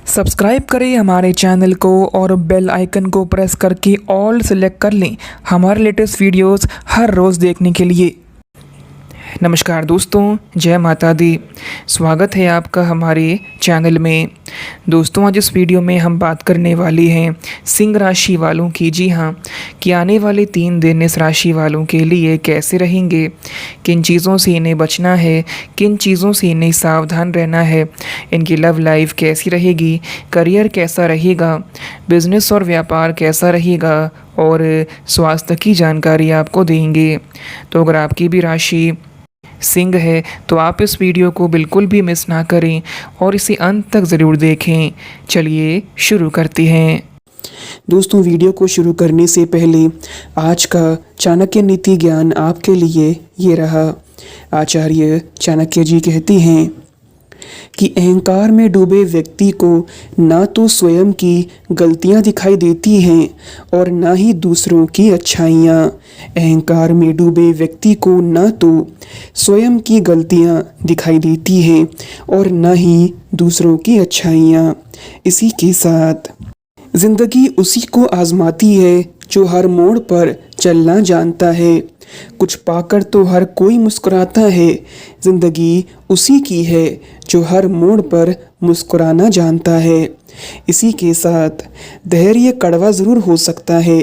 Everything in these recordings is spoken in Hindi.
सब्सक्राइब करें हमारे चैनल को और बेल आइकन को प्रेस करके ऑल सेलेक्ट कर लें हमारे लेटेस्ट वीडियोस हर रोज़ देखने के लिए। नमस्कार दोस्तों, जय माता दी। स्वागत है आपका हमारे चैनल में। दोस्तों, आज इस वीडियो में हम बात करने वाले हैं सिंह राशि वालों की। जी हाँ, कि आने वाले 3 दिन इस राशि वालों के लिए कैसे रहेंगे, किन चीज़ों से इन्हें बचना है, किन चीज़ों से इन्हें सावधान रहना है, इनकी लव लाइफ कैसी रहेगी, करियर कैसा रहेगा, बिजनेस और व्यापार कैसा रहेगा और स्वास्थ्य की जानकारी आपको देंगे। तो अगर आपकी भी राशि सिंह है तो आप इस वीडियो को बिल्कुल भी मिस ना करें और इसे अंत तक ज़रूर देखें। चलिए शुरू करते हैं। दोस्तों, वीडियो को शुरू करने से पहले आज का चाणक्य नीति ज्ञान आपके लिए ये रहा। आचार्य चाणक्य जी कहते हैं कि अहंकार में डूबे व्यक्ति को ना तो स्वयं की गलतियां दिखाई देती हैं और ना ही दूसरों की अच्छाइयाँ। अहंकार में डूबे व्यक्ति को ना तो स्वयं की गलतियां दिखाई देती हैं और ना ही दूसरों की अच्छाइयाँ। इसी के साथ जिंदगी उसी को आजमाती है जो हर मोड़ पर चलना जानता है। कुछ पाकर तो हर कोई मुस्कुराता है। जिंदगी उसी की है जो हर मोड़ पर मुस्कुराना जानता है। इसी के साथ धैर्य कड़वा ज़रूर हो सकता है,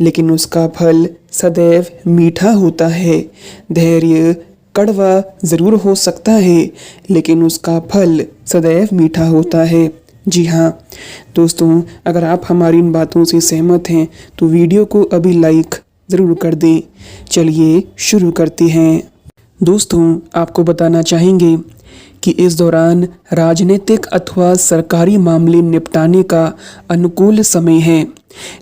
लेकिन उसका फल सदैव मीठा होता है। धैर्य कड़वा ज़रूर हो सकता है, लेकिन उसका फल सदैव मीठा होता है। जी हाँ दोस्तों, अगर आप हमारी इन बातों से सहमत हैं तो वीडियो को अभी लाइक ज़रूर कर दें। चलिए शुरू करते हैं। दोस्तों, आपको बताना चाहेंगे कि इस दौरान राजनीतिक अथवा सरकारी मामले निपटाने का अनुकूल समय है।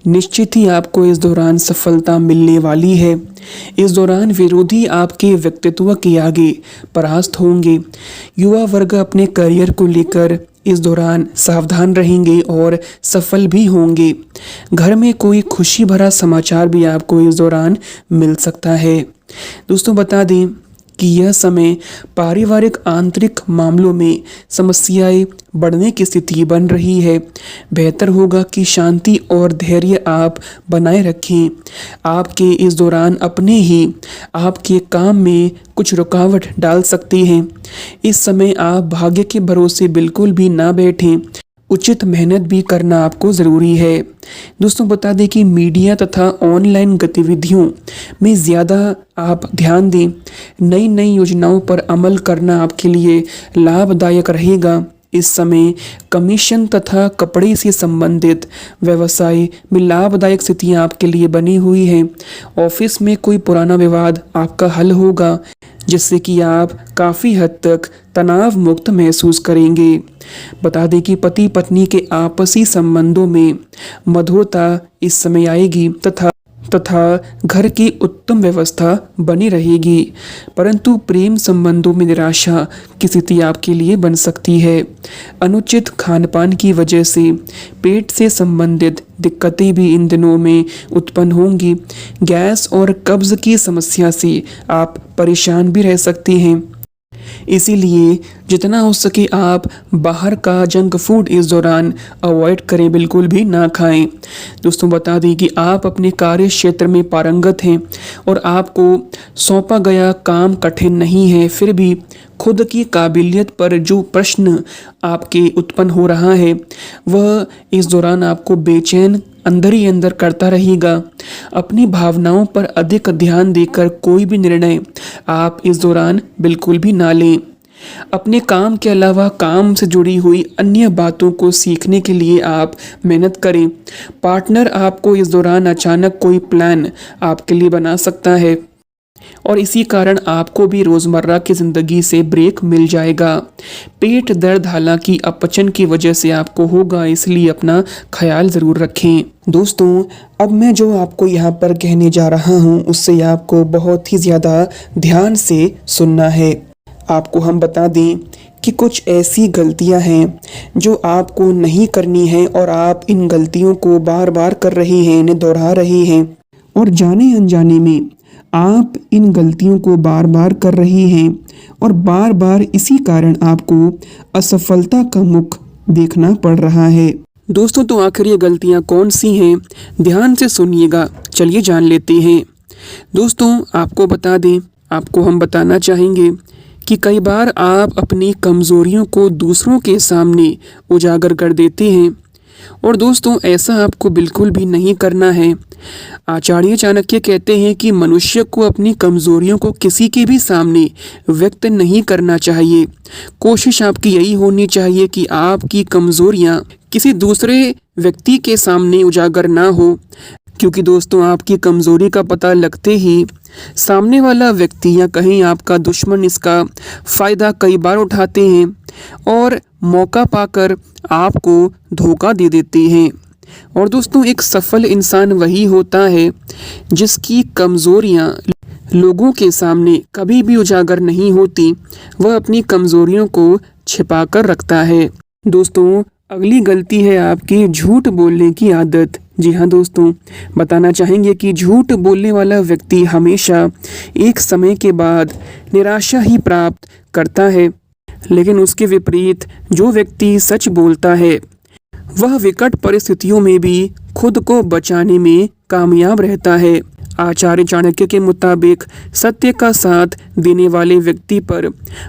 निश्चित ही आपको इस दौरान सफलता मिलने वाली है। इस दौरान विरोधी आपके व्यक्तित्व के आगे परास्त होंगे। युवा वर्ग अपने करियर को लेकर इस दौरान सावधान रहेंगे और सफल भी होंगे। घर में कोई खुशी भरा समाचार भी आपको इस दौरान मिल सकता है। दोस्तों, बता दें कि यह समय पारिवारिक आंतरिक मामलों में समस्याएं बढ़ने की स्थिति बन रही है। बेहतर होगा कि शांति और धैर्य आप बनाए रखें। आपके इस दौरान अपने ही आपके काम में कुछ रुकावट डाल सकते हैं। इस समय आप भाग्य के भरोसे बिल्कुल भी ना बैठें। उचित मेहनत भी करना आपको ज़रूरी है। दोस्तों, बता दें कि मीडिया तथा ऑनलाइन गतिविधियों में ज़्यादा आप ध्यान दें। नई नई योजनाओं पर अमल करना आपके लिए लाभदायक रहेगा। इस समय कमीशन तथा कपड़े से संबंधित व्यवसाय में लाभदायक स्थितियाँ आपके लिए बनी हुई हैं। ऑफिस में कोई पुराना विवाद आपका हल होगा, जिससे कि आप काफ़ी हद तक तनाव मुक्त महसूस करेंगे। बता दें कि पति पत्नी के आपसी संबंधों में मधुरता इस समय आएगी तथा घर की उत्तम व्यवस्था बनी रहेगी, परंतु प्रेम संबंधों में निराशा की स्थिति आपके लिए बन सकती है। अनुचित खानपान की वजह से पेट से संबंधित दिक्कतें भी इन दिनों में उत्पन्न होंगी। गैस और कब्ज की समस्या से आप परेशान भी रह सकते हैं। इसीलिए जितना हो सके आप बाहर का जंक फूड इस दौरान अवॉइड करें, बिल्कुल भी ना खाएं। दोस्तों, बता दें कि आप अपने कार्य क्षेत्र में पारंगत हैं और आपको सौंपा गया काम कठिन नहीं है। फिर भी खुद की काबिलियत पर जो प्रश्न आपके उत्पन्न हो रहा है वह इस दौरान आपको बेचैन अंदर ही अंदर करता रहेगा। अपनी भावनाओं पर अधिक ध्यान देकर कोई भी निर्णय आप इस दौरान बिल्कुल भी ना लें। अपने काम के अलावा काम से जुड़ी हुई अन्य बातों को सीखने के लिए आप मेहनत करें। पार्टनर आपको इस दौरान अचानक कोई प्लान आपके लिए बना सकता है और इसी कारण आपको भी रोज़मर्रा की ज़िंदगी से ब्रेक मिल जाएगा। पेट दर्द हालांकि अपचन की वजह से आपको होगा, इसलिए अपना ख्याल ज़रूर रखें। दोस्तों, अब मैं जो आपको यहाँ पर कहने जा रहा हूँ उससे आपको बहुत ही ज़्यादा ध्यान से सुनना है। आपको हम बता दें कि कुछ ऐसी गलतियाँ हैं जो आपको नहीं करनी है और आप इन गलतियों को बार बार कर रहे हैं, इन्हें दोहरा रहे हैं और जाने अनजाने में आप इन गलतियों को बार बार कर रहे हैं और बार बार इसी कारण आपको असफलता का मुख देखना पड़ रहा है। दोस्तों, तो आखिर ये गलतियां कौन सी हैं, ध्यान से सुनिएगा। चलिए जान लेते हैं। दोस्तों, आपको बता दें, आपको हम बताना चाहेंगे कि कई बार आप अपनी कमज़ोरियों को दूसरों के सामने उजागर कर देते हैं और दोस्तों ऐसा आपको बिल्कुल भी नहीं करना है। आचार्य चाणक्य कहते हैं कि मनुष्य को अपनी कमज़ोरियों को किसी के भी सामने व्यक्त नहीं करना चाहिए। कोशिश आपकी यही होनी चाहिए कि आपकी कमज़ोरियाँ किसी दूसरे व्यक्ति के सामने उजागर ना हो, क्योंकि दोस्तों आपकी कमज़ोरी का पता लगते ही सामने वाला व्यक्ति या कहीं आपका दुश्मन इसका फ़ायदा कई बार उठाते हैं और मौका पाकर आपको धोखा दे देते हैं। और दोस्तों, एक सफल इंसान वही होता है जिसकी कमज़ोरियाँ लोगों के सामने कभी भी उजागर नहीं होती, वह अपनी कमज़ोरियों को छिपा कर रखता है। दोस्तों, अगली गलती है आपकी झूठ बोलने की आदत। जी हाँ दोस्तों, बताना चाहेंगे कि झूठ बोलने वाला व्यक्ति हमेशा एक समय के बाद निराशा ही प्राप्त करता है, लेकिन उसके विपरीत जो व्यक्ति सच बोलता है वह विकट परिस्थितियों में भी खुद को बचाने में कामयाब रहता है। आचार्य चाणक्य के मुताबिक सत्य का साथ देने वाले व्यक्ति पर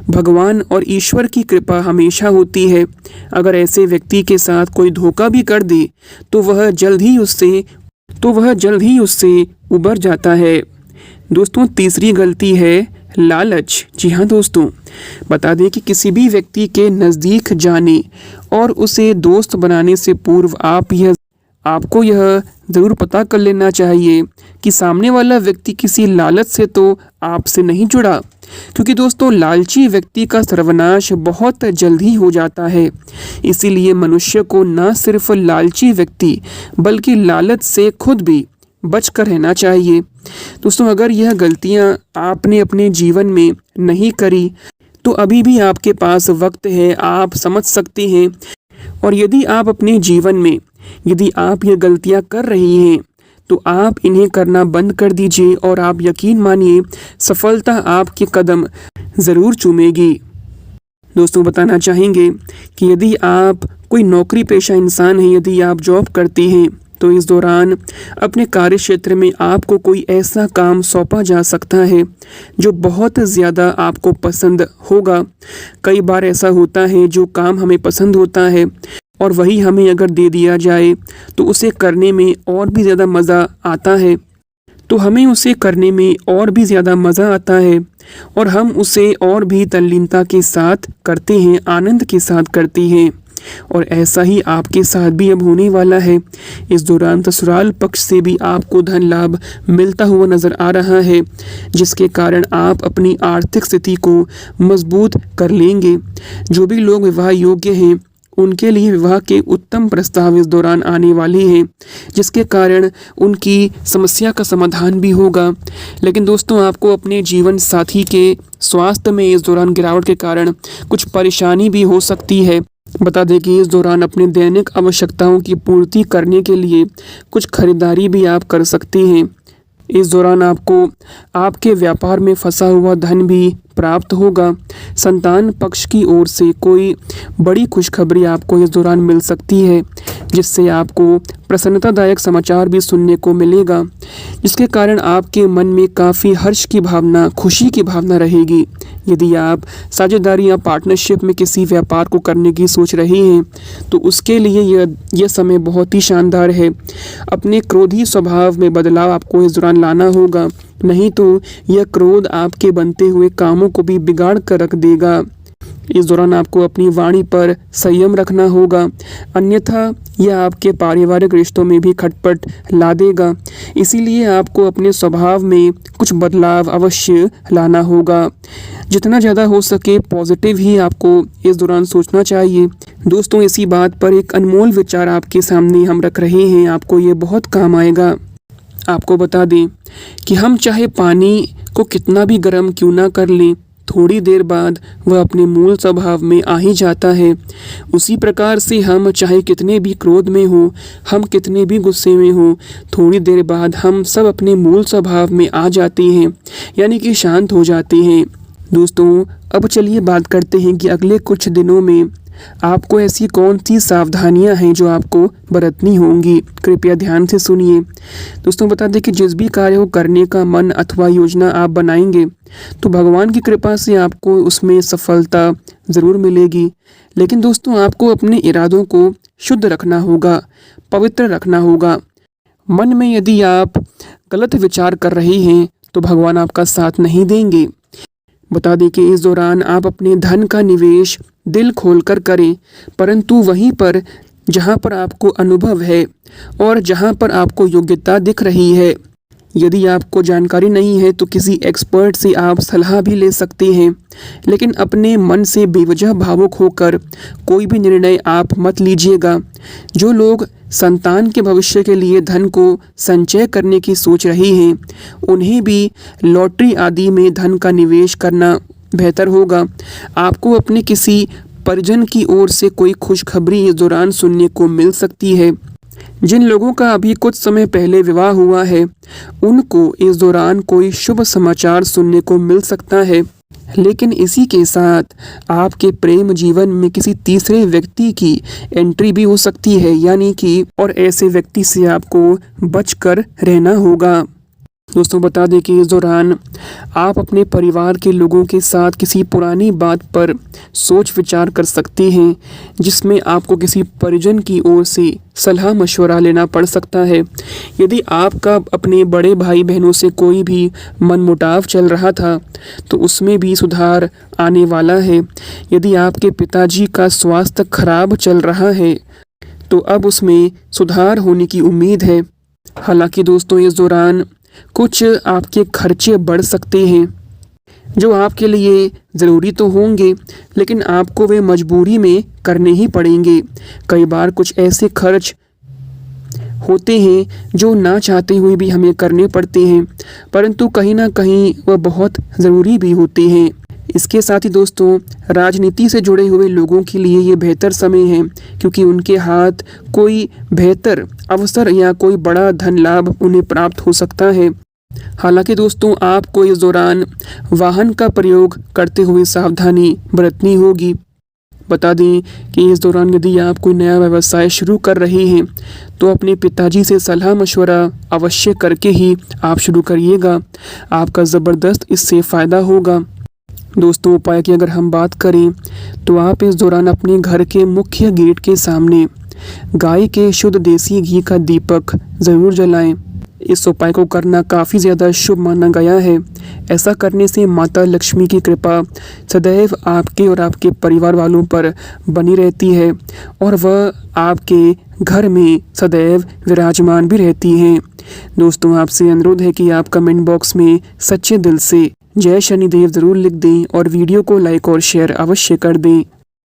भगवान और ईश्वर की कृपा हमेशा होती है। अगर ऐसे व्यक्ति के साथ कोई धोखा भी कर दे तो वह जल्द ही उससे उबर जाता है। दोस्तों, तीसरी गलती है लालच। जी हाँ दोस्तों, बता दें कि किसी भी व्यक्ति के नज़दीक जाने और उसे दोस्त बनाने से पूर्व आपको यह ज़रूर पता कर लेना चाहिए कि सामने वाला व्यक्ति किसी लालच से तो आपसे नहीं जुड़ा, क्योंकि दोस्तों लालची व्यक्ति का सर्वनाश बहुत जल्द ही हो जाता है। इसीलिए मनुष्य को न सिर्फ लालची व्यक्ति बल्कि लालच से खुद भी बच कर रहना चाहिए। दोस्तों, अगर यह गलतियां आपने अपने जीवन में नहीं करी तो अभी भी आपके पास वक्त है, आप समझ सकते हैं। और यदि आप अपने जीवन में ये गलतियां कर रही हैं तो आप इन्हें करना बंद कर दीजिए और आप यकीन मानिए सफलता आपके कदम ज़रूर चूमेगी। दोस्तों, बताना चाहेंगे कि यदि आप कोई नौकरी पेशा इंसान हैं, यदि आप जॉब करते हैं तो इस दौरान अपने कार्य क्षेत्र में आपको कोई ऐसा काम सौंपा जा सकता है जो बहुत ज़्यादा आपको पसंद होगा। कई बार ऐसा होता है जो काम हमें पसंद होता है और वही हमें अगर दे दिया जाए तो उसे करने में और भी ज़्यादा मज़ा आता है और हम उसे और भी तल्लीनता के साथ करते हैं, आनंद के साथ करते हैं। और ऐसा ही आपके साथ भी अब होने वाला है। इस दौरान ससुराल पक्ष से भी आपको धन लाभ मिलता हुआ नज़र आ रहा है, जिसके कारण आप अपनी आर्थिक स्थिति को मजबूत कर लेंगे। जो भी लोग विवाह योग्य हैं उनके लिए विवाह के उत्तम प्रस्ताव इस दौरान आने वाले हैं, जिसके कारण उनकी समस्या का समाधान भी होगा। लेकिन दोस्तों, आपको अपने जीवन साथी के स्वास्थ्य में इस दौरान गिरावट के कारण कुछ परेशानी भी हो सकती है। बता दें कि इस दौरान अपने दैनिक आवश्यकताओं की पूर्ति करने के लिए कुछ खरीदारी भी आप कर सकते हैं। इस दौरान आपको आपके व्यापार में फंसा हुआ धन भी प्राप्त होगा। संतान पक्ष की ओर से कोई बड़ी खुशखबरी आपको इस दौरान मिल सकती है, जिससे आपको प्रसन्नतादायक समाचार भी सुनने को मिलेगा, जिसके कारण आपके मन में काफ़ी हर्ष की भावना, खुशी की भावना रहेगी। यदि आप साझेदारी या पार्टनरशिप में किसी व्यापार को करने की सोच रहे हैं तो उसके लिए यह समय बहुत ही शानदार है। अपने क्रोधी स्वभाव में बदलाव आपको इस दौरान लाना होगा, नहीं तो यह क्रोध आपके बनते हुए कामों को भी बिगाड़ कर रख देगा। इस दौरान आपको अपनी वाणी पर संयम रखना होगा, अन्यथा यह आपके पारिवारिक रिश्तों में भी खटपट ला देगा। इसीलिए आपको अपने स्वभाव में कुछ बदलाव अवश्य लाना होगा। जितना ज़्यादा हो सके पॉजिटिव ही आपको इस दौरान सोचना चाहिए। दोस्तों, इसी बात पर एक अनमोल विचार आपके सामने हम रख रहे हैं, आपको ये बहुत काम आएगा। आपको बता दें कि हम चाहे पानी को कितना भी गर्म क्यों ना कर लें, थोड़ी देर बाद वह अपने मूल स्वभाव में आ ही जाता है। उसी प्रकार से हम चाहे कितने भी क्रोध में हो, हम कितने भी गुस्से में हो, थोड़ी देर बाद हम सब अपने मूल स्वभाव में आ जाते हैं, यानी कि शांत हो जाते हैं। दोस्तों, अब चलिए बात करते हैं कि अगले कुछ दिनों में आपको ऐसी कौन सी सावधानियां हैं जो आपको बरतनी होंगी, कृपया ध्यान से सुनिए। दोस्तों बता दें कि जिस भी कार्य को करने का मन अथवा योजना आप बनाएंगे तो भगवान की कृपा से आपको उसमें सफलता ज़रूर मिलेगी। लेकिन दोस्तों आपको अपने इरादों को शुद्ध रखना होगा, पवित्र रखना होगा। मन में यदि आप गलत विचार कर रहे हैं तो भगवान आपका साथ नहीं देंगे। बता दें कि इस दौरान आप अपने धन का निवेश दिल खोलकर करें, परंतु वहीं पर जहां पर आपको अनुभव है और जहां पर आपको योग्यता दिख रही है। यदि आपको जानकारी नहीं है तो किसी एक्सपर्ट से आप सलाह भी ले सकते हैं, लेकिन अपने मन से बेवजह भावुक होकर कोई भी निर्णय आप मत लीजिएगा। जो लोग संतान के भविष्य के लिए धन को संचय करने की सोच रहे हैं, उन्हें भी लॉटरी आदि में धन का निवेश करना बेहतर होगा। आपको अपने किसी परिजन की ओर से कोई खुशखबरी इस दौरान सुनने को मिल सकती है। जिन लोगों का अभी कुछ समय पहले विवाह हुआ है, उनको इस दौरान कोई शुभ समाचार सुनने को मिल सकता है। लेकिन इसी के साथ आपके प्रेम जीवन में किसी तीसरे व्यक्ति की एंट्री भी हो सकती है, यानी कि और ऐसे व्यक्ति से आपको बचकर रहना होगा। दोस्तों बता दें कि इस दौरान आप अपने परिवार के लोगों के साथ किसी पुरानी बात पर सोच विचार कर सकते हैं, जिसमें आपको किसी परिजन की ओर से सलाह मशवरा लेना पड़ सकता है। यदि आपका अपने बड़े भाई बहनों से कोई भी मनमुटाव चल रहा था तो उसमें भी सुधार आने वाला है। यदि आपके पिताजी का स्वास्थ्य खराब चल रहा है तो अब उसमें सुधार होने की उम्मीद है। हालांकि दोस्तों इस दौरान कुछ आपके खर्चे बढ़ सकते हैं जो आपके लिए ज़रूरी तो होंगे, लेकिन आपको वे मजबूरी में करने ही पड़ेंगे। कई बार कुछ ऐसे खर्च होते हैं जो ना चाहते हुए भी हमें करने पड़ते हैं, परंतु कहीं ना कहीं वह बहुत ज़रूरी भी होते हैं। इसके साथ ही दोस्तों राजनीति से जुड़े हुए लोगों के लिए ये बेहतर समय है, क्योंकि उनके हाथ कोई बेहतर अवसर या कोई बड़ा धन लाभ उन्हें प्राप्त हो सकता है। हालांकि दोस्तों आपको इस दौरान वाहन का प्रयोग करते हुए सावधानी बरतनी होगी। बता दें कि इस दौरान यदि आप कोई नया व्यवसाय शुरू कर रहे हैं तो अपने पिताजी से सलाह मशवरा अवश्य करके ही आप शुरू करिएगा। आपका ज़बरदस्त इससे फ़ायदा होगा। दोस्तों उपाय की अगर हम बात करें तो आप इस दौरान अपने घर के मुख्य गेट के सामने गाय के शुद्ध देसी घी का दीपक ज़रूर जलाएं। इस उपाय को करना काफ़ी ज़्यादा शुभ माना गया है। ऐसा करने से माता लक्ष्मी की कृपा सदैव आपके और आपके परिवार वालों पर बनी रहती है और वह आपके घर में सदैव विराजमान भी रहती हैं। दोस्तों आपसे अनुरोध है कि आप कमेंट बॉक्स में सच्चे दिल से जय शनिदेव ज़रूर लिख दें और वीडियो को लाइक और शेयर अवश्य कर दें।